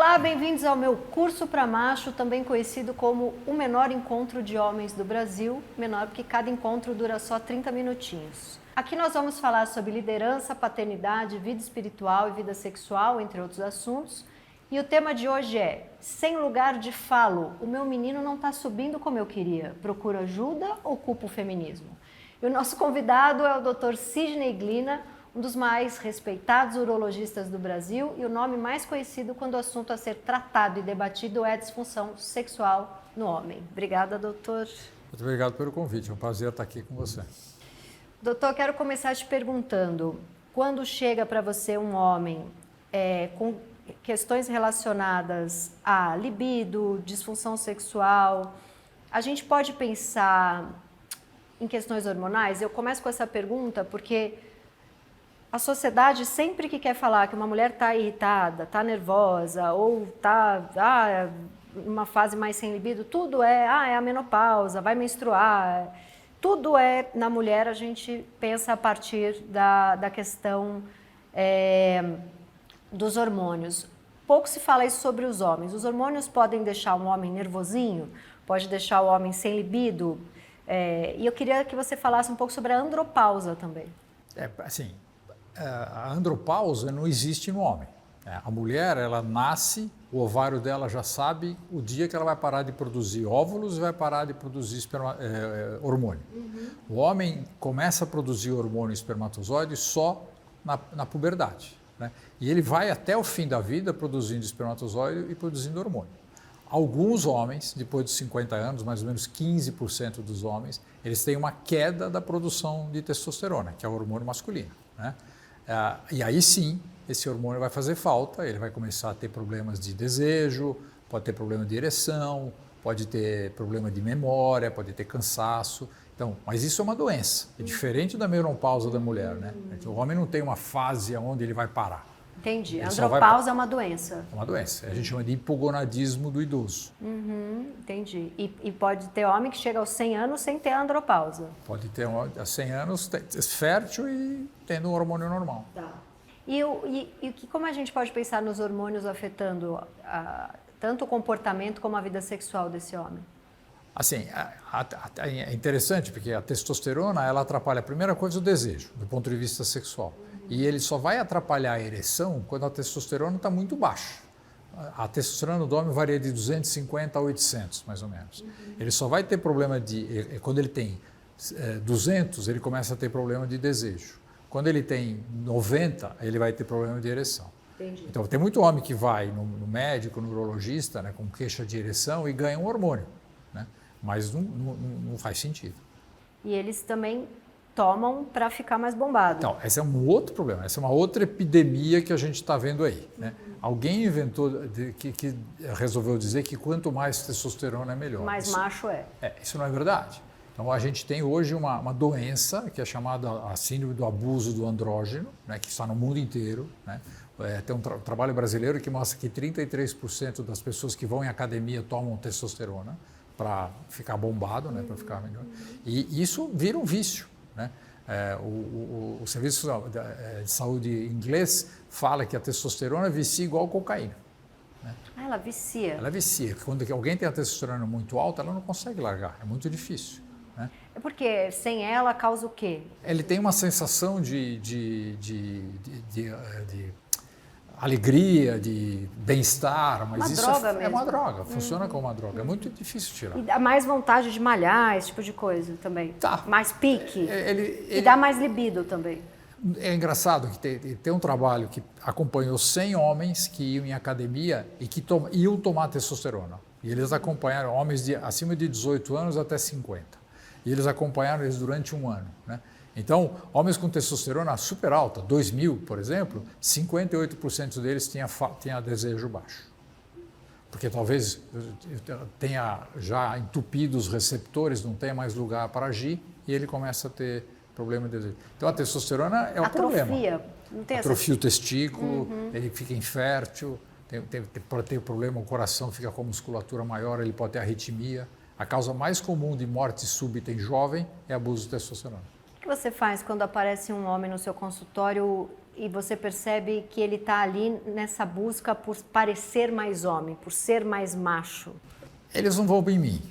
Olá, bem-vindos ao meu curso para macho, também conhecido como o menor encontro de homens do Brasil, menor porque cada encontro dura só 30 minutinhos. Aqui nós vamos falar sobre liderança, paternidade, vida espiritual e vida sexual, entre outros assuntos. E o tema de hoje é: sem lugar de falo, o meu menino não está subindo como eu queria, procura ajuda ou culpa o feminismo? E o nosso convidado é o Dr. Sidney Glina, um dos mais respeitados urologistas do Brasil e o nome mais conhecido quando o assunto a ser tratado e debatido é a disfunção sexual no homem. Obrigada, doutor. Muito obrigado pelo convite, é um prazer estar aqui com você. Doutor, quero começar te perguntando, quando chega para você um homem com questões relacionadas a libido, disfunção sexual, a gente pode pensar em questões hormonais? Eu começo com essa pergunta porque a sociedade sempre que quer falar que uma mulher está irritada, está nervosa ou está numa fase mais sem libido, tudo é a menopausa, vai menstruar. Tudo é, na mulher, a gente pensa a partir da questão dos hormônios. Pouco se fala isso sobre os homens. Os hormônios podem deixar um homem nervosinho, pode deixar o homem sem libido. E eu queria que você falasse um pouco sobre a andropausa também. A andropausa não existe no homem. A mulher, ela nasce, o ovário dela já sabe o dia que ela vai parar de produzir óvulos e vai parar de produzir hormônio. Uhum. O homem começa a produzir hormônio espermatozoide só na puberdade, né? E ele vai até o fim da vida produzindo espermatozoide e produzindo hormônio. Alguns homens, depois de 50 anos, mais ou menos 15% dos homens, eles têm uma queda da produção de testosterona, que é o hormônio masculino, né? E aí sim, esse hormônio vai fazer falta, ele vai começar a ter problemas de desejo, pode ter problema de ereção, pode ter problema de memória, pode ter cansaço. Então, mas isso é uma doença, é diferente da menopausa da mulher, né? O homem não tem uma fase onde ele vai parar. Entendi. A andropausa é uma doença. É uma doença. A gente chama de hipogonadismo do idoso. Uhum, entendi. E pode ter homem que chega aos 100 anos sem ter andropausa. Pode ter aos 100 anos fértil e tendo um hormônio normal. Tá. E como a gente pode pensar nos hormônios afetando tanto o comportamento como a vida sexual desse homem? Assim, é interessante porque a testosterona, ela atrapalha a primeira coisa o desejo, do ponto de vista sexual. E ele só vai atrapalhar a ereção quando a testosterona está muito baixa. A testosterona do homem varia de 250 a 800, mais ou menos. Ele só vai ter problema quando ele tem 200, ele começa a ter problema de desejo. Quando ele tem 90, ele vai ter problema de ereção. Entendi. Então, tem muito homem que vai no médico, no urologista, né, com queixa de ereção e ganha um hormônio, né? Mas não faz sentido. E eles também tomam para ficar mais bombado. Então, esse é um outro problema, essa é uma outra epidemia que a gente está vendo aí, né? Alguém inventou, que resolveu dizer que quanto mais testosterona é melhor. Mais macho é. Isso não é verdade. Então, a gente tem hoje uma doença que é chamada a síndrome do abuso do andrógeno, né, que está no mundo inteiro, né? Tem um trabalho brasileiro que mostra que 33% das pessoas que vão em academia tomam testosterona para ficar bombado, né, para ficar melhor. E isso vira um vício, né? O Serviço de Saúde inglês fala que a testosterona vicia igual cocaína, né? Ela vicia? Ela vicia. Quando alguém tem a testosterona muito alta, ela não consegue largar, é muito difícil, né? É porque sem ela causa o quê? Ele tem uma sensação de alegria, de bem-estar, mas uma isso droga é uma droga, funciona como uma droga, é muito difícil tirar. E dá mais vontade de malhar, esse tipo de coisa também? Tá. Mais pique? E dá mais libido também? É engraçado que tem um trabalho que acompanhou 100 homens que iam em academia e que iam tomar testosterona. E eles acompanharam homens acima de 18 anos até 50. E eles acompanharam eles durante um ano, né? Então, homens com testosterona super alta, 2000, por exemplo, 58% deles tinha desejo baixo. Porque talvez tenha já entupido os receptores, não tenha mais lugar para agir e ele começa a ter problema de desejo. Então, a testosterona é um problema. Não tem atrofia o testículo, ele fica infértil, pode ter problema, o coração fica com a musculatura maior, ele pode ter arritmia. A causa mais comum de morte súbita em jovem é abuso de testosterona. O que você faz quando aparece um homem no seu consultório e você percebe que ele está ali nessa busca por parecer mais homem, por ser mais macho? Eles não vão em mim.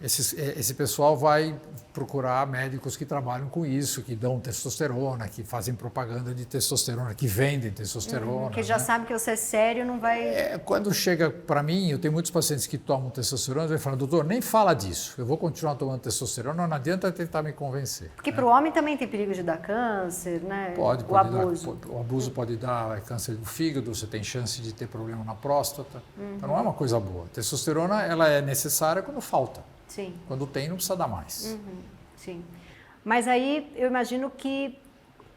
Esse pessoal vai procurar médicos que trabalham com isso, que dão testosterona, que fazem propaganda de testosterona, que vendem testosterona. Que já sabe que você é sério, não vai... Quando chega para mim, eu tenho muitos pacientes que tomam testosterona e falam, doutor, nem fala disso, eu vou continuar tomando testosterona, não adianta tentar me convencer. Porque para o homem também tem perigo de dar câncer, né? Pode o abuso. O abuso pode dar câncer do fígado, você tem chance de ter problema na próstata. Então não é uma coisa boa. A testosterona ela é necessária quando falta. Sim. Quando tem, não precisa dar mais. Sim. Mas aí eu imagino que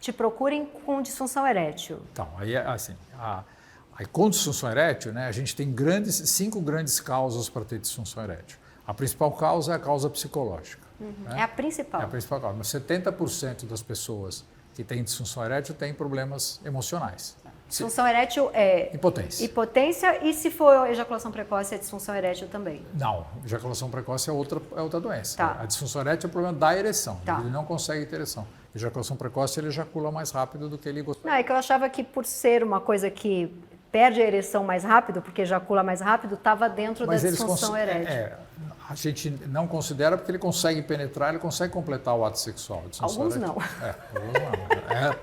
te procurem com disfunção erétil. Então, aí assim, com disfunção erétil, né, a gente tem 5 grandes causas para ter disfunção erétil. A principal causa é a causa psicológica. Né? É a principal. É a principal causa. Mas 70% das pessoas que têm disfunção erétil têm problemas emocionais. Disfunção erétil é... Impotência. Impotência, e se for ejaculação precoce, é disfunção erétil também? Não, ejaculação precoce é outra doença. Tá. A disfunção erétil é o problema da ereção. Tá. Ele não consegue ter ereção. Ejaculação precoce, ele ejacula mais rápido do que ele gostaria. Não, é que eu achava que por ser uma coisa que perde a ereção mais rápido, porque ejacula mais rápido, estava dentro da disfunção erétil. A gente não considera porque ele consegue penetrar, ele consegue completar o ato sexual. Alguns não. Alguns não.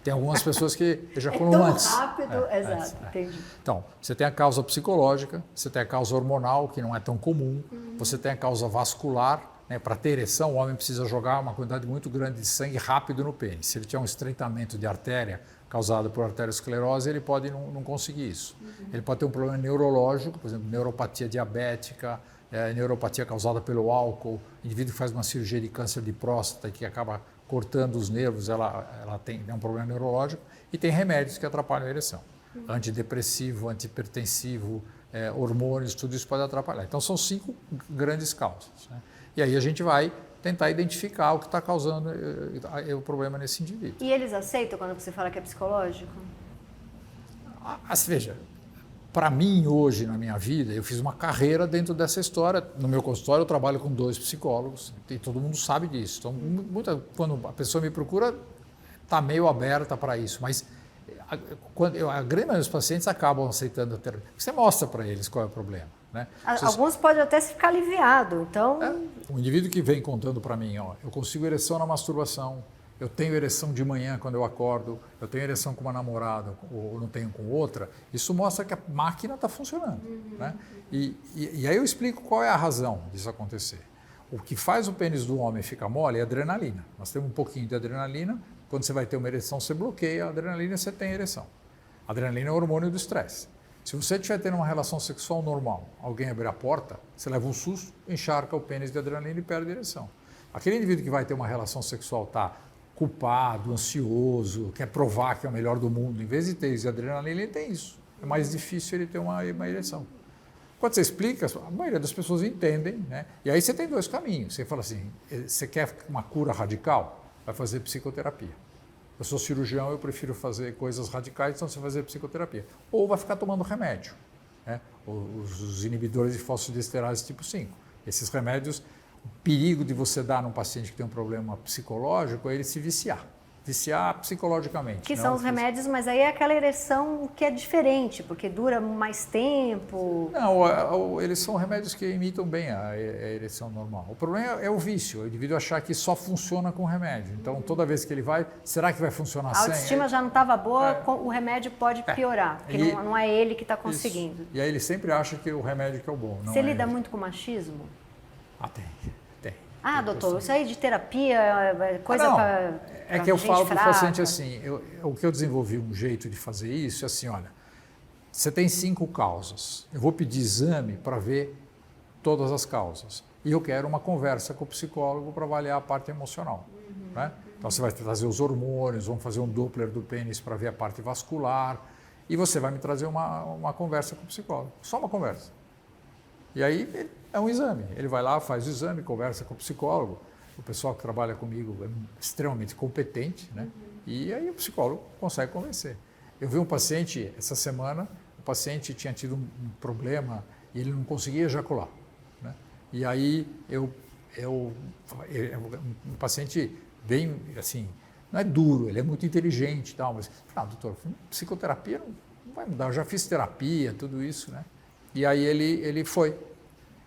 Tem algumas pessoas que ejaculam tão antes. rápido, exato, entendi. Então, você tem a causa psicológica, você tem a causa hormonal, que não é tão comum, você tem a causa vascular, né? Para ter ereção, o homem precisa jogar uma quantidade muito grande de sangue rápido no pênis. Se ele tiver um estreitamento de artéria causado por arteriosclerose, ele pode não conseguir isso. Ele pode ter um problema neurológico, por exemplo, neuropatia diabética, neuropatia causada pelo álcool, indivíduo que faz uma cirurgia de câncer de próstata que acaba cortando os nervos, ela tem um problema neurológico, e tem remédios que atrapalham a ereção. Antidepressivo, antihipertensivo, hormônios, tudo isso pode atrapalhar. Então são 5 grandes causas. Né? E aí a gente vai tentar identificar o que está causando o problema nesse indivíduo. E eles aceitam quando você fala que é psicológico? Veja, para mim hoje na minha vida, eu fiz uma carreira dentro dessa história. No meu consultório eu trabalho com 2 psicólogos e todo mundo sabe disso. Então, quando a pessoa me procura, está meio aberta para isso. Mas a grande maioria dos pacientes acabam aceitando a terapia. Você mostra para eles qual é o problema. Né? Alguns podem até ficar aliviados. Então... Um indivíduo que vem contando para mim, eu consigo ereção na masturbação, eu tenho ereção de manhã quando eu acordo, eu tenho ereção com uma namorada ou não tenho com outra, isso mostra que a máquina está funcionando. Né? E aí eu explico qual é a razão disso acontecer. O que faz o pênis do homem ficar mole é a adrenalina. Nós temos um pouquinho de adrenalina, quando você vai ter uma ereção, você bloqueia a adrenalina e você tem ereção. A adrenalina é o hormônio do estresse. Se você estiver tendo uma relação sexual normal, alguém abrir a porta, você leva um susto, encharca o pênis de adrenalina e perde a ereção. Aquele indivíduo que vai ter uma relação sexual está culpado, ansioso, quer provar que é o melhor do mundo, em vez de ter isso de adrenalina, ele tem isso. É mais difícil ele ter uma ereção. Quando você explica, a maioria das pessoas entendem, né? E aí você tem 2 caminhos. Você fala assim, você quer uma cura radical? Vai fazer psicoterapia. Eu sou cirurgião, eu prefiro fazer coisas radicais, então você vai fazer psicoterapia. Ou vai ficar tomando remédio, né? Os inibidores de fosfodiesterase tipo 5. Esses remédios, o perigo de você dar num paciente que tem um problema psicológico é ele se viciar. Viciar psicologicamente. Que são os remédios, mas aí é aquela ereção que é diferente, porque dura mais tempo. Não, eles são remédios que imitam bem a ereção normal. O problema é o vício, o indivíduo achar que só funciona com remédio. Então, toda vez que ele vai, será que vai funcionar sem? A autoestima já não estava boa, o remédio pode piorar, porque não é ele que está conseguindo. Isso. E aí ele sempre acha que o remédio que é o bom. Você lida muito com machismo? Tem. Doutor, isso aí de terapia, coisa para... É que eu falo para o paciente assim, o que eu desenvolvi um jeito de fazer isso é assim, olha, você tem 5 causas, eu vou pedir exame para ver todas as causas e eu quero uma conversa com o psicólogo para avaliar a parte emocional. Né? Então você vai trazer os hormônios, vamos fazer um Doppler do pênis para ver a parte vascular e você vai me trazer uma conversa com o psicólogo, só uma conversa. E aí é um exame, ele vai lá, faz o exame, conversa com o psicólogo. O pessoal que trabalha comigo é extremamente competente, né? E aí o psicólogo consegue convencer. Eu vi um paciente essa semana, o paciente tinha tido um problema e ele não conseguia ejacular. Né? E aí um paciente bem assim, não é duro, ele é muito inteligente e tal. Mas, doutor, psicoterapia não vai mudar, eu já fiz terapia, tudo isso, né? E aí ele foi.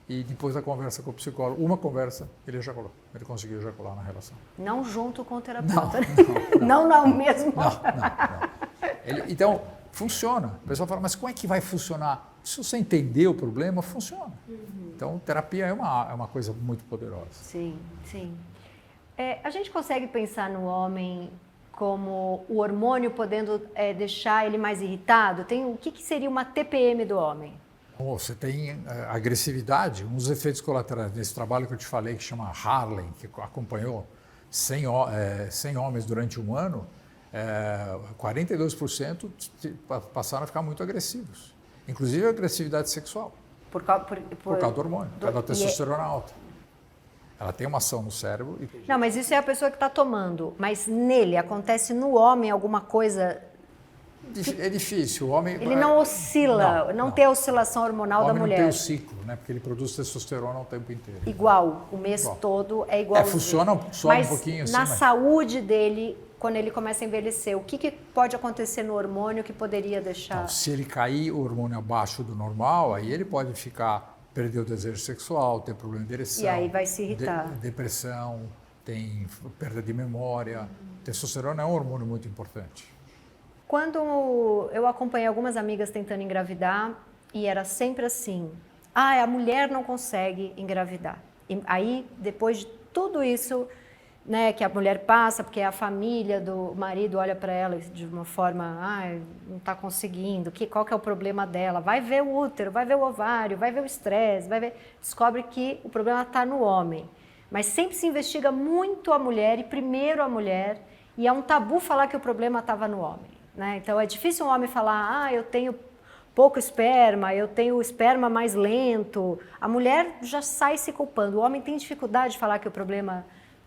E depois da conversa com o psicólogo, uma conversa, ele ejaculou. Ele conseguiu ejacular na relação. Não junto com o terapeuta. Não mesmo. Não. Então, funciona. O pessoal fala, mas como é que vai funcionar? Se você entender o problema, funciona. Então, terapia é uma coisa muito poderosa. Sim. A gente consegue pensar no homem como o hormônio podendo deixar ele mais irritado? O que seria uma TPM do homem? Você tem agressividade, uns dos efeitos colaterais desse trabalho que eu te falei, que chama Harlem, que acompanhou 100 homens durante um ano, 42% passaram a ficar muito agressivos, inclusive a agressividade sexual, por causa do hormônio, por causa da testosterona alta. Ela tem uma ação no cérebro. Não, mas isso é a pessoa que está tomando, mas nele acontece no homem alguma coisa... É difícil, o homem... Ele não oscila, não tem a oscilação hormonal da mulher. O homem não tem o ciclo, né? Porque ele produz testosterona o tempo inteiro. Igual, o mês todo é igual. Funciona só um pouquinho assim. Na saúde dele, quando ele começa a envelhecer, o que pode acontecer no hormônio que poderia deixar... Então, se ele cair o hormônio abaixo do normal, aí ele pode perder o desejo sexual, ter problema de ereção. E aí vai se irritar. Depressão, tem perda de memória. Testosterona é um hormônio muito importante. Quando eu acompanhei algumas amigas tentando engravidar, e era sempre assim, a mulher não consegue engravidar. E aí, depois de tudo isso, né, que a mulher passa, porque a família do marido olha para ela de uma forma, não está conseguindo, qual que é o problema dela? Vai ver o útero, vai ver o ovário, vai ver o estresse, descobre que o problema está no homem. Mas sempre se investiga muito a mulher, e primeiro a mulher, e é um tabu falar que o problema estava no homem. Né? Então, é difícil um homem falar, eu tenho pouco esperma, eu tenho o esperma mais lento. A mulher já sai se culpando. O homem tem dificuldade de falar que o problema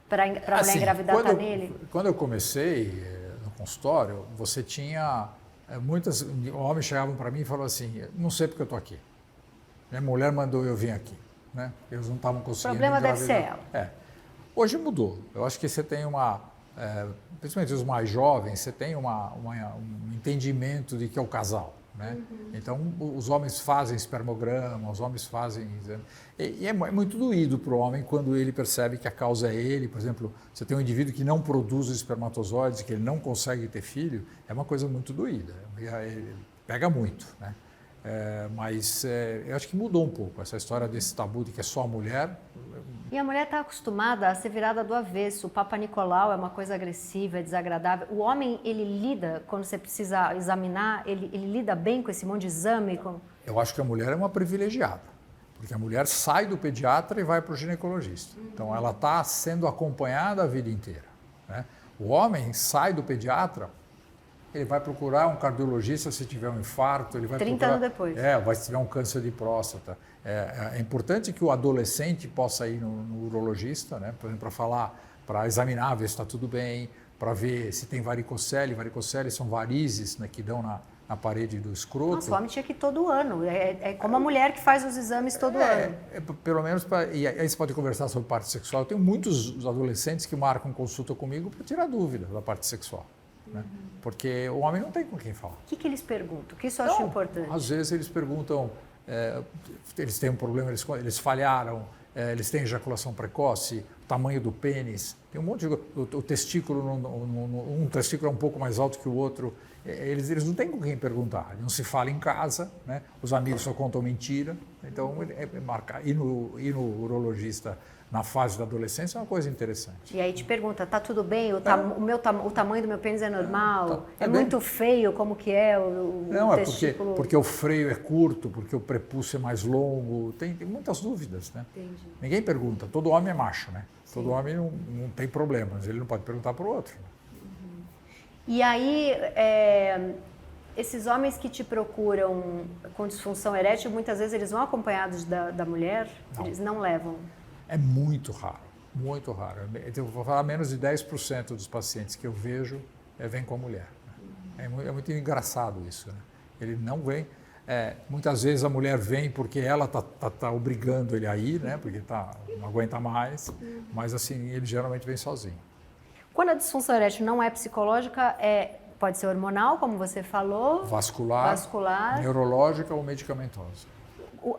para a mulher engravidar está nele? Quando eu comecei no consultório, você tinha muitas... Homens chegavam para mim e falavam assim, não sei porque eu estou aqui. Minha mulher mandou eu vir aqui. Né? Eles não estavam conseguindo engravidar. O problema engravidar. deve ser ela. Hoje mudou. Eu acho que você tem principalmente os mais jovens, você tem um entendimento de que é o casal. Né? Então, os homens fazem espermograma, os homens fazem... E é muito doído para o homem quando ele percebe que a causa é ele. Por exemplo, você tem um indivíduo que não produz espermatozoides, que ele não consegue ter filho, é uma coisa muito doída. Ele pega muito. Né? Mas eu acho que mudou um pouco essa história desse tabu de que é só a mulher. E a mulher está acostumada a ser virada do avesso. O Papa Nicolau é uma coisa agressiva, é desagradável. O homem, ele lida, quando você precisa examinar, ele lida bem com esse monte de exame? Eu acho que a mulher é uma privilegiada, porque a mulher sai do pediatra e vai para o ginecologista. Então, ela está sendo acompanhada a vida inteira. Né? O homem sai do pediatra, ele vai procurar um cardiologista se tiver um infarto, ele vai 30 anos depois. Vai se tiver um câncer de próstata. É importante que o adolescente possa ir no urologista, né, por exemplo, para examinar, ver se está tudo bem, para ver se tem varicocele. Varicocele são varizes, né, que dão na parede do escroto. Nossa, o homem tinha que ir todo ano. É como a mulher que faz os exames todo ano. Pelo menos, e aí você pode conversar sobre parte sexual. Eu tenho muitos adolescentes que marcam consulta comigo para tirar dúvida da parte sexual. Né? Porque o homem não tem com quem falar. O que eles perguntam? O que isso eu acho importante? Às vezes eles perguntam, eles têm um problema, eles falharam, eles têm ejaculação precoce, o tamanho do pênis, tem um monte de... O testículo, um testículo é um pouco mais alto que o outro. Eles não têm com quem perguntar, não se fala em casa, né? Os amigos só contam mentira. Então, marcar. Ir no urologista na fase da adolescência é uma coisa interessante. E aí te pergunta, tá tudo bem? O tamanho do meu pênis é normal? É bem. Muito feio? Como que é o testículo? Porque o freio é curto, porque o prepúcio é mais longo. Tem muitas dúvidas, né? Entendi. Ninguém pergunta. Todo homem é macho, né? Sim. Todo homem não tem problemas. Ele não pode perguntar para o outro. E aí, esses homens que te procuram com disfunção erétil, muitas vezes eles vão acompanhados da mulher? Não. Eles não levam? É muito raro, muito raro. Eu vou falar menos de 10% dos pacientes que eu vejo vêm com a mulher. Né? É muito engraçado isso. Né? Ele não vem... muitas vezes a mulher vem porque ela tá obrigando ele a ir, né? Porque não aguenta mais, mas assim, ele geralmente vem sozinho. Quando a disfunção erétil não é psicológica, pode ser hormonal, como você falou. Vascular, neurológica ou medicamentosa.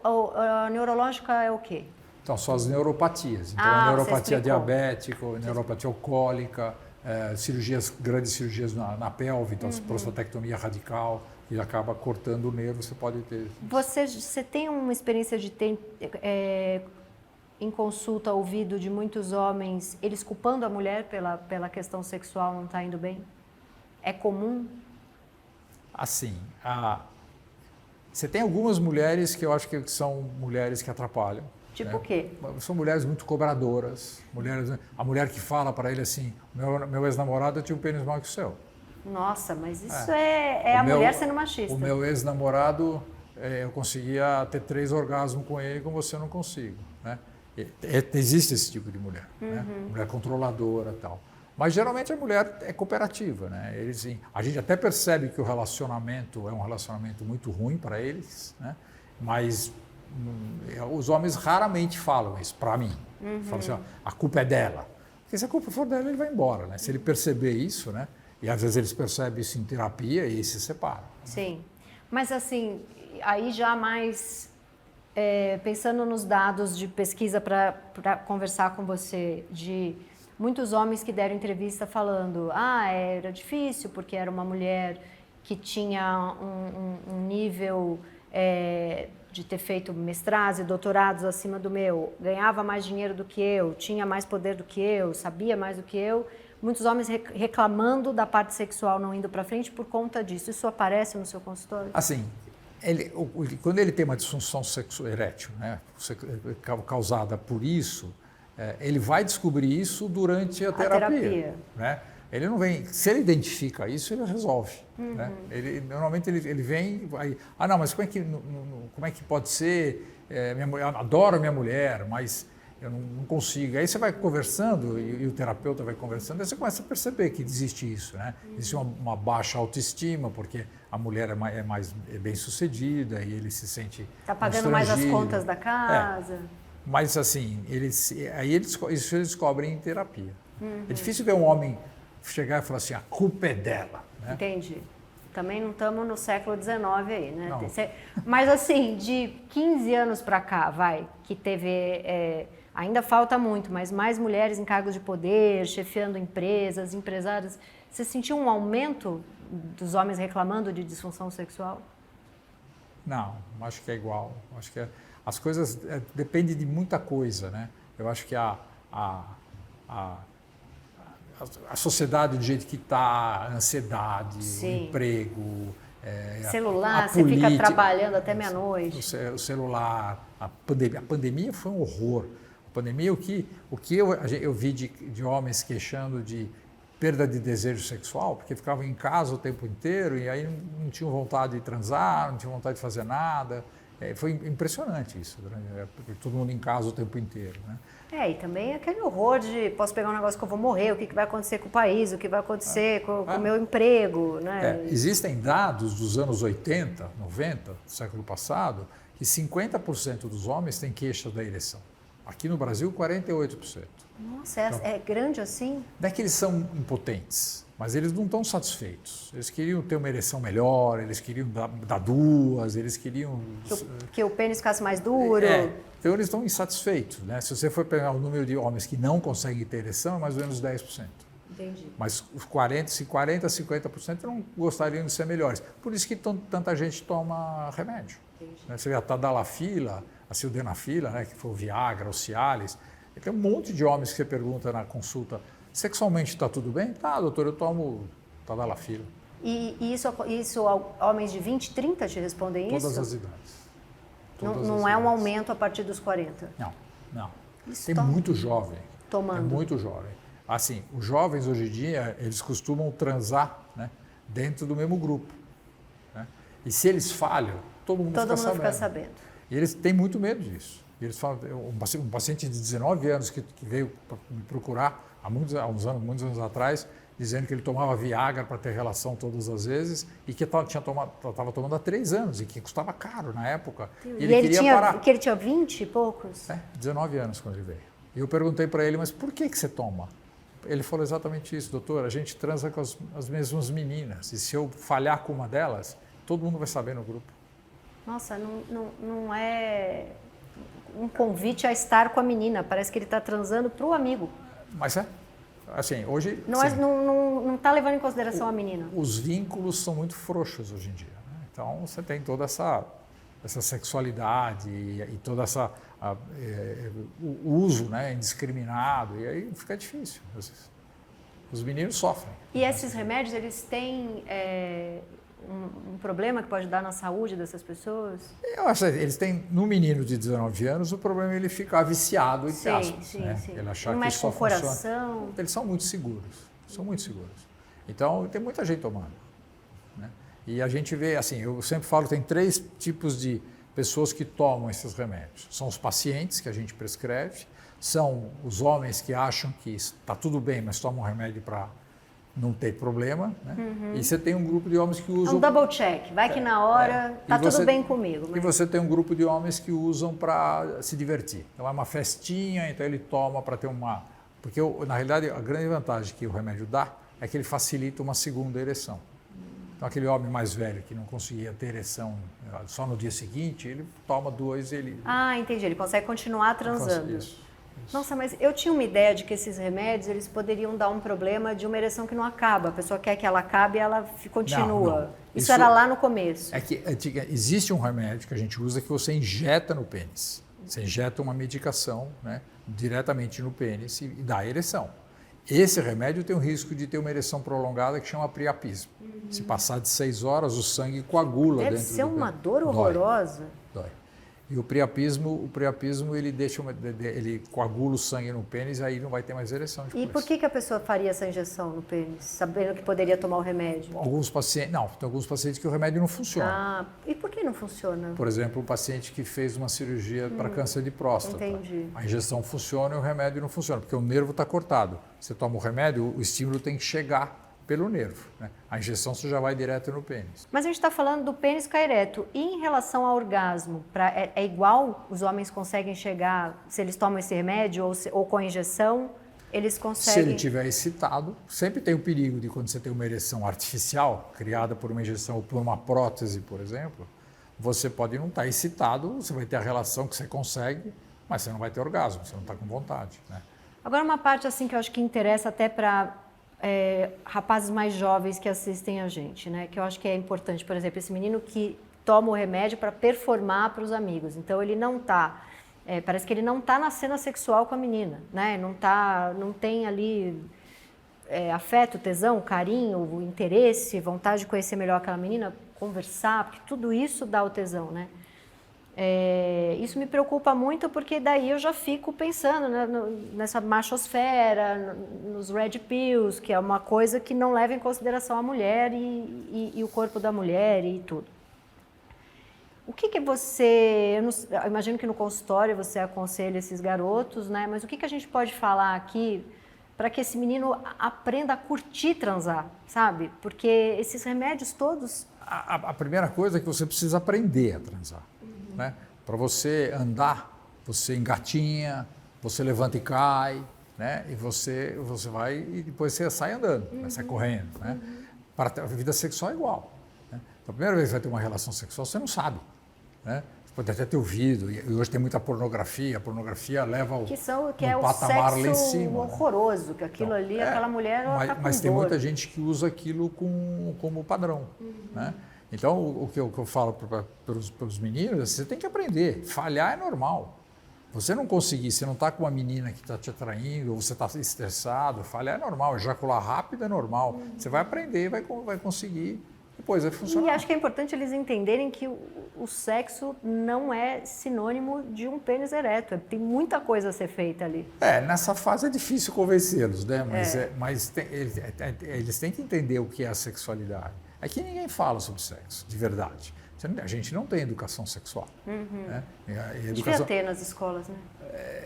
A neurológica é o quê? Então, são as neuropatias. Então, a neuropatia diabética, neuropatia alcoólica, grandes cirurgias na pelve, então, prostatectomia radical, que acaba cortando o nervo, você pode ter. Você tem uma experiência de ter, em consulta, ouvido de muitos homens, eles culpando a mulher pela questão sexual não estar indo bem? É comum? Assim, você tem algumas mulheres que eu acho que são mulheres que atrapalham. Tipo o quê? São mulheres muito cobradoras. A mulher que fala para ele assim, meu ex-namorado tinha um pênis maior que o seu. Nossa, mas isso é a mulher sendo machista. O meu ex-namorado, eu conseguia ter 3 orgasmos com ele, com você eu não consigo. Né? Existe esse tipo de mulher. Né? Mulher controladora e tal. Mas geralmente a mulher é cooperativa. Né? A gente até percebe que o relacionamento é um relacionamento muito ruim para eles, né? Mas os homens raramente falam isso para mim. Falam assim, ó, a culpa é dela. Porque se a culpa for dela, ele vai embora. Né? Se ele perceber isso, né? E às vezes eles percebem isso em terapia e se separam. Sim. Mas assim, aí já mais pensando nos dados de pesquisa para conversar com você, de muitos homens que deram entrevista falando, era difícil porque era uma mulher que tinha um nível de ter feito mestrados e doutorados acima do meu, ganhava mais dinheiro do que eu, tinha mais poder do que eu, sabia mais do que eu. Muitos homens reclamando da parte sexual não indo para frente por conta disso. Isso aparece no seu consultório? Assim, quando ele tem uma disfunção erétil, né, causada por isso, ele vai descobrir isso durante a terapia. Né? Ele não vem, se ele identifica isso, ele resolve. Né? Normalmente ele vem, aí, não, mas como é que pode ser? Eu adoro minha mulher, mas eu não consigo. Aí você vai conversando e o terapeuta vai conversando, aí você começa a perceber que existe isso. Né? Existe uma baixa autoestima, porque a mulher é mais bem sucedida e ele se sente está pagando mais as contas da casa. Mas assim, eles descobrem em terapia. É difícil ver um homem chegar e falar assim, a culpa é dela. Né? Entendi. Também não estamos no século XIX aí, né? Não. Mas assim, de 15 anos para cá, que teve, ainda falta muito, mas mais mulheres em cargos de poder, chefiando empresas, empresários. Você sentiu um aumento dos homens reclamando de disfunção sexual? Não, acho que é igual. Acho que as coisas dependem de muita coisa, né? Eu acho que a sociedade do jeito que está, a ansiedade, o emprego, celular, você fica trabalhando até meia-noite. O celular, a pandemia foi um horror. A pandemia, o que eu vi de homens queixando de perda de desejo sexual, porque ficavam em casa o tempo inteiro e aí não tinham vontade de transar, não tinham vontade de fazer nada. Foi impressionante isso, né? Todo mundo em casa o tempo inteiro. Né? E também aquele horror de posso pegar um negócio que eu vou morrer, o que vai acontecer com o país, o que vai acontecer com o meu emprego. Né? Existem dados dos anos 80, 90, do século passado, que 50% dos homens têm queixa da ereção. Aqui no Brasil, 48%. Nossa, é grande assim? Não é que eles são impotentes, mas eles não estão satisfeitos. Eles queriam ter uma ereção melhor, eles queriam dar 2, eles queriam... Que o pênis ficasse mais duro. Então eles estão insatisfeitos. Né? Se você for pegar o número de homens que não conseguem ter ereção, é mais ou menos 10%. Entendi. Mas os 50% não gostariam de ser melhores. Por isso que tanta gente toma remédio. Né? Você vê a Tadalafila, a Sildenafila, né? Que foi o Viagra, o Cialis. E tem um monte de homens que você pergunta na consulta, sexualmente está tudo bem? Tá, doutor, eu tomo Tadalafila. E isso homens de 20, 30 te respondem isso? Todas as idades. Não é um aumento a partir dos 40? Não. Tem muito jovem. Tomando. Tem muito jovem. Assim, os jovens hoje em dia, eles costumam transar, né, dentro do mesmo grupo. Né? E se eles falham, todo mundo fica sabendo. E eles têm muito medo disso. E eles falam, um paciente de 19 anos que veio me procurar há muitos anos atrás, dizendo que ele tomava Viagra para ter relação todas as vezes e que estava tomando há 3 anos e que custava caro na época. E ele queria parar. Que ele tinha 20 e poucos? 19 anos quando ele veio. E eu perguntei para ele, mas por que você toma? Ele falou exatamente isso, doutor, a gente transa com as mesmas meninas, e se eu falhar com uma delas, todo mundo vai saber no grupo. Nossa, não é um convite a estar com a menina, parece que ele está transando para o amigo. Mas assim, hoje... Não está levando em consideração a menina. Os vínculos são muito frouxos hoje em dia, né? Então você tem toda essa sexualidade e toda o uso, né, indiscriminado, e aí fica difícil. Os meninos sofrem. E esses remédios, eles têm um problema que pode dar na saúde dessas pessoas? Eu acho que eles têm, no menino de 19 anos, o problema é ele ficar viciado, entre aspas. Sim, né? sim. Ele achar não que mexe só com o coração. Eles são muito seguros. Então, tem muita gente tomando. Né? E a gente vê, assim, eu sempre falo, tem 3 tipos de pessoas que tomam esses remédios. São os pacientes que a gente prescreve, são os homens que acham que está tudo bem, mas tomam remédio para não ter problema. Né? E você tem um grupo de homens que usam... É um double check, vai que na hora está tudo bem comigo. Mas... E você tem um grupo de homens que usam para se divertir. Então é uma festinha, então ele toma para ter uma... Porque, na realidade, a grande vantagem que o remédio dá é que ele facilita uma segunda ereção. Então, aquele homem mais velho que não conseguia ter ereção só no dia seguinte, ele toma 2 e ele... Ah, entendi. Ele consegue continuar transando. Isso. Nossa, mas eu tinha uma ideia de que esses remédios, eles poderiam dar um problema de uma ereção que não acaba. A pessoa quer que ela acabe e ela continua. Não. Isso era lá no começo. É que existe um remédio que a gente usa que você injeta no pênis. Você injeta uma medicação, né, diretamente no pênis e dá ereção. Esse remédio tem o risco de ter uma ereção prolongada que chama priapismo. Se passar de 6 horas, o sangue coagula dentro do pênis. Deve ser uma dor horrorosa. Dói. E o priapismo ele coagula o sangue no pênis e aí não vai ter mais ereção depois. E por que a pessoa faria essa injeção no pênis, sabendo que poderia tomar o remédio? Tem alguns pacientes que o remédio não funciona. Ah, e por que não funciona? Por exemplo, um paciente que fez uma cirurgia para câncer de próstata. Entendi. A injeção funciona e o remédio não funciona, porque o nervo está cortado. Você toma o remédio, o estímulo tem que chegar pelo nervo. Né? A injeção você já vai direto no pênis. Mas a gente está falando do pênis ficar ereto. E em relação ao orgasmo, é igual? Os homens conseguem chegar, se eles tomam esse remédio ou com a injeção, eles conseguem... Se ele estiver excitado, sempre tem o perigo de quando você tem uma ereção artificial, criada por uma injeção ou por uma prótese, por exemplo, você pode não estar excitado, você vai ter a relação que você consegue, mas você não vai ter orgasmo, você não está com vontade. Né? Agora, uma parte assim que eu acho que interessa até para rapazes mais jovens que assistem a gente, né? Que eu acho que é importante, por exemplo, esse menino que toma o remédio para performar para os amigos. Então, ele não está... parece que ele não está na cena sexual com a menina, né? Não tem ali afeto, tesão, carinho, interesse, vontade de conhecer melhor aquela menina, conversar, porque tudo isso dá o tesão, né? Isso me preocupa muito porque daí eu já fico pensando, né, nessa machosfera, nos red pills, que é uma coisa que não leva em consideração a mulher e o corpo da mulher e tudo. O que você... eu imagino que no consultório você aconselha esses garotos, né? Mas o que a gente pode falar aqui para que esse menino aprenda a curtir transar, sabe? Porque esses remédios todos... A primeira coisa é que você precisa aprender a transar. Né? Para você andar, você engatinha, você levanta e cai, né? E você vai e depois você sai andando, né? Sai correndo. Né? Para a vida sexual é igual. Né? Então, a primeira vez que vai ter uma relação sexual, você não sabe. Né? Você pode até ter ouvido, e hoje tem muita pornografia, a pornografia leva o patamar lá em cima. Horroroso, que aquilo ali, aquela mulher, ela tá com mas tem dor. muita gente que usa aquilo como padrão. Né? Então, o que eu falo para os meninos é que você tem que aprender. Falhar é normal. Você não conseguir, você não está com uma menina que está te atraindo, ou você está estressado, falhar é normal. Ejacular rápido é normal. Você vai aprender, vai conseguir, depois vai funcionar. E acho que é importante eles entenderem que o sexo não é sinônimo de um pênis ereto. Tem muita coisa a ser feita ali. Nessa fase é difícil convencê-los, né? Mas eles têm que entender o que é a sexualidade. Aqui ninguém fala sobre sexo, de verdade. A gente não tem educação sexual. Né? Devia ter nas escolas, né?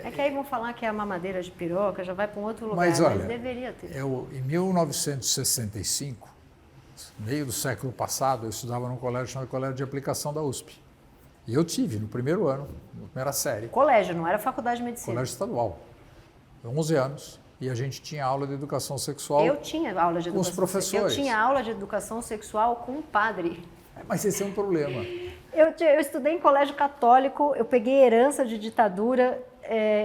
É que aí vão falar que é a mamadeira de piroca, já vai para um outro lugar, mas deveria ter. Em 1965, meio do século passado, eu estudava num colégio chamado Colégio de Aplicação da USP. E eu tive, no primeiro ano, na primeira série. Colégio, não era faculdade de medicina? Colégio estadual. 11 anos. e a gente tinha aula de educação sexual. Eu tinha aula de com os professores. Eu tinha aula de educação sexual com um padre. Mas esse é um problema. Eu estudei em colégio católico, eu peguei herança de ditadura,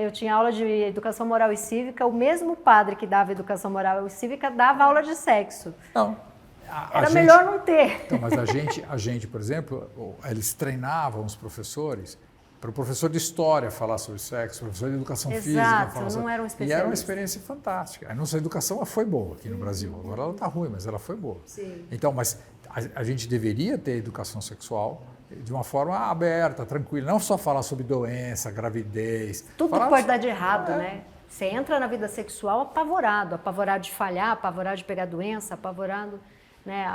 eu tinha aula de educação moral e cívica, o mesmo padre que dava educação moral e cívica dava aula de sexo. Não. Era melhor não ter. Então, mas a gente, por exemplo, eles treinavam os professores para o professor de história falar sobre sexo, o professor de educação física falar sobre... não era um especialista. E era uma experiência fantástica. A nossa educação foi boa aqui no Brasil. Agora ela está ruim, mas ela foi boa. Sim. Então, mas a gente deveria ter educação sexual de uma forma aberta, tranquila. Não só falar sobre doença, gravidez. Tudo que pode dar de errado, né? Você entra na vida sexual apavorado de falhar, apavorado de pegar doença, apavorado... Né,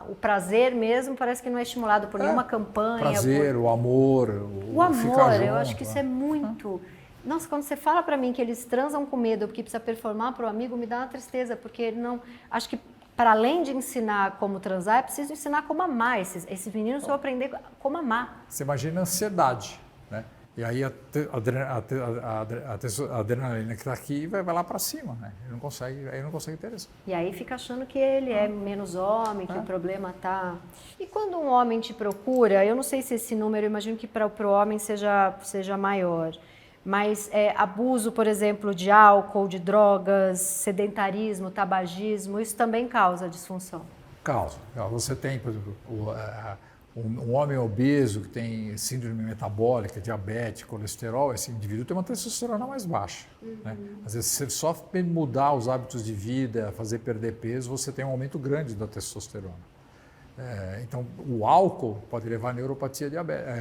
o prazer mesmo parece que não é estimulado por nenhuma campanha. Prazer, o amor, o amor, ficar junto, eu acho que isso é muito... Nossa, quando você fala para mim que eles transam com medo porque precisa performar para o amigo, me dá uma tristeza, porque não... Acho que para além de ensinar como transar, é preciso ensinar como amar. Esses meninos vão aprender como amar. Você imagina a ansiedade, né? E aí a adrenalina que está aqui vai lá para cima, né? Ele não consegue ter isso. E aí fica achando que ele é menos homem, que o problema está... E quando um homem te procura, eu não sei se esse número, eu imagino que para o homem seja maior, mas abuso, por exemplo, de álcool, de drogas, sedentarismo, tabagismo, isso também causa disfunção? Causa. Você tem, por exemplo, um homem obeso que tem síndrome metabólica, diabetes, colesterol, esse indivíduo tem uma testosterona mais baixa. Né? Às vezes, se só mudar os hábitos de vida, fazer perder peso, você tem um aumento grande da testosterona. Então, o álcool pode levar a neuropatia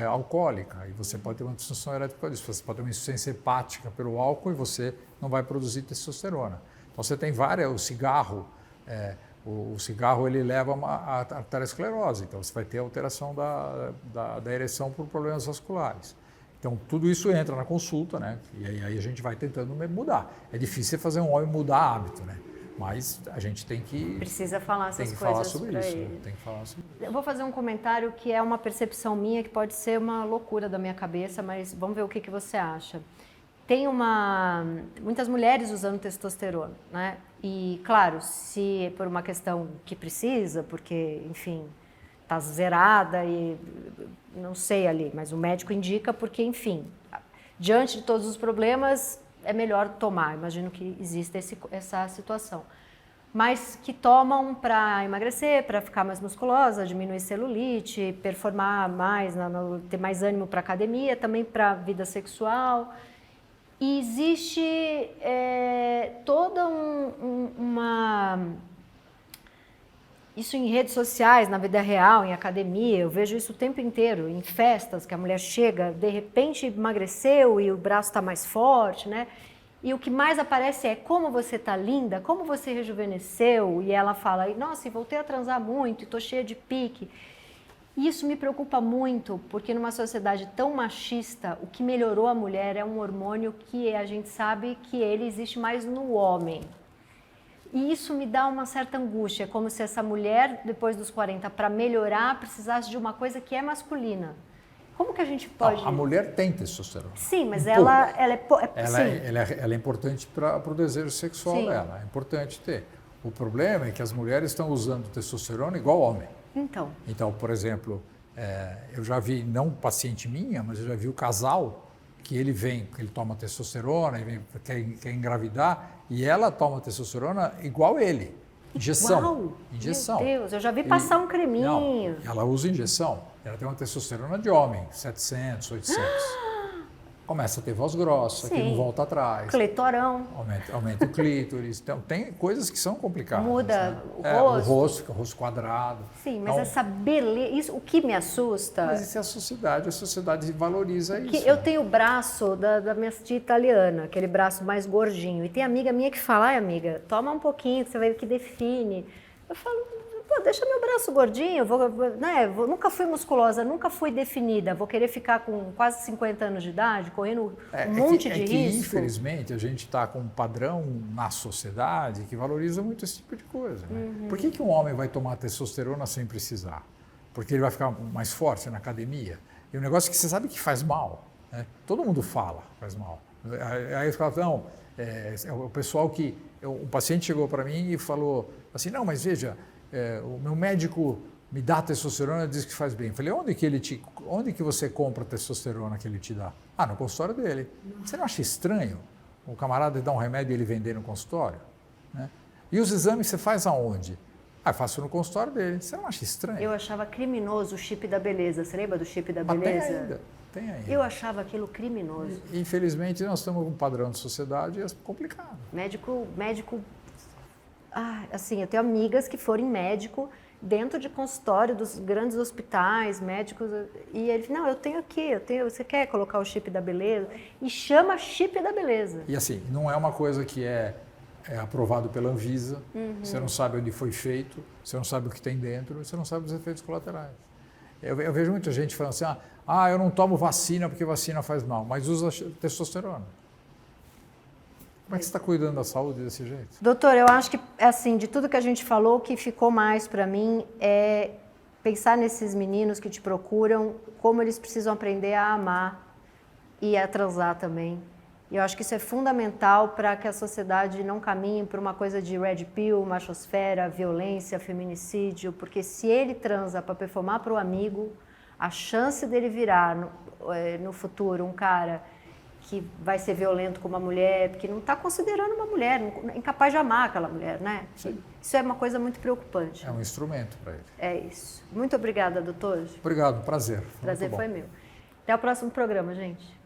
alcoólica e você pode ter uma disfunção erétil por isso. Você pode ter uma insuficiência hepática pelo álcool e você não vai produzir testosterona. Então, você tem o cigarro... O cigarro ele leva a arteriosclerose, então você vai ter alteração da ereção por problemas vasculares. Então tudo isso entra na consulta, né? E aí a gente vai tentando mudar. É difícil fazer um homem mudar hábito, né? Mas a gente precisa falar essas coisas para ele. Tem que falar sobre isso. Eu vou fazer um comentário que é uma percepção minha, que pode ser uma loucura da minha cabeça, mas vamos ver o que você acha. Tem muitas mulheres usando testosterona, né? E, claro, se por uma questão que precisa, porque, enfim, está zerada e não sei ali, mas o médico indica porque, enfim, diante de todos os problemas, é melhor tomar. Imagino que existe essa situação. Mas que tomam para emagrecer, para ficar mais musculosa, diminuir celulite, performar mais, ter mais ânimo para academia, também para a vida sexual. E existe toda isso em redes sociais, na vida real, em academia, eu vejo isso o tempo inteiro, em festas, que a mulher chega, de repente emagreceu e o braço está mais forte, né? E o que mais aparece é como você está linda, como você rejuvenesceu, e ela fala, nossa, voltei a transar muito, estou cheia de pique. Isso me preocupa muito, porque numa sociedade tão machista, o que melhorou a mulher é um hormônio que a gente sabe que ele existe mais no homem. E isso me dá uma certa angústia, é como se essa mulher, depois dos 40, para melhorar, precisasse de uma coisa que é masculina. Como que a gente pode... A mulher tem testosterona. Sim, mas ela é importante para o desejo sexual dela, é importante ter. O problema é que as mulheres estão usando testosterona igual homem. Então, por exemplo, eu já vi, não paciente minha, mas eu já vi o casal que ele toma testosterona, ele quer engravidar, e ela toma testosterona igual ele. Injeção. Uau, injeção. Meu Deus, eu já vi passar um creminho. Não, ela usa injeção. Ela tem uma testosterona de homem, 700, 800. Começa a ter voz grossa, que não volta atrás. Clitorão. Aumenta o clítoris. Então, tem coisas que são complicadas. Muda, né? o rosto. Fica o rosto quadrado. Sim, mas então, essa beleza, isso, o que me assusta... Mas isso é a sociedade valoriza isso. Eu tenho o braço da minha tia italiana, aquele braço mais gordinho. E tem amiga minha que fala, ai amiga, toma um pouquinho, que você vai ver que define. Eu falo... Pô, deixa meu braço gordinho, nunca fui musculosa, nunca fui definida, vou querer ficar com quase 50 anos de idade, correndo um monte de risco. Infelizmente, a gente está com um padrão na sociedade que valoriza muito esse tipo de coisa. Né? Por que um homem vai tomar testosterona sem precisar? Porque ele vai ficar mais forte na academia? E um negócio que você sabe que faz mal. Né? Todo mundo fala faz mal. Aí os caras falam, não, o pessoal que... Um paciente chegou para mim e falou assim, não, mas veja, o meu médico me dá testosterona e diz que faz bem. Eu falei, onde que você compra a testosterona que ele te dá? Ah, no consultório dele. Você não acha estranho o camarada dar um remédio e ele vender no consultório? Né? E os exames você faz aonde? Ah, eu faço no consultório dele. Você não acha estranho? Eu achava criminoso o chip da beleza. Você lembra do chip da beleza? Tem ainda. Eu achava aquilo criminoso. Infelizmente, nós estamos com um padrão de sociedade e é complicado. Médico... assim, eu tenho amigas que foram em médico dentro de consultório dos grandes hospitais, médicos, e ele, não, eu tenho aqui, você quer colocar o chip da beleza? E chama chip da beleza. E assim, não é uma coisa que é aprovado pela Anvisa, você não sabe onde foi feito, você não sabe o que tem dentro, você não sabe os efeitos colaterais. Eu vejo muita gente falando assim, eu não tomo vacina porque vacina faz mal, mas usa testosterona. Como é que você está cuidando da saúde desse jeito? Doutor, eu acho que, assim, de tudo que a gente falou, o que ficou mais para mim é pensar nesses meninos que te procuram, como eles precisam aprender a amar e a transar também. E eu acho que isso é fundamental para que a sociedade não caminhe para uma coisa de red pill, machosfera, violência, feminicídio, porque se ele transa para performar para o amigo, a chance dele virar no futuro um cara que vai ser violento com uma mulher, porque não está considerando uma mulher, não é incapaz de amar aquela mulher, né? Sim. Isso é uma coisa muito preocupante. É um instrumento para ele. É isso. Muito obrigada, doutor. Obrigado, prazer. Prazer foi meu. Até o próximo programa, gente.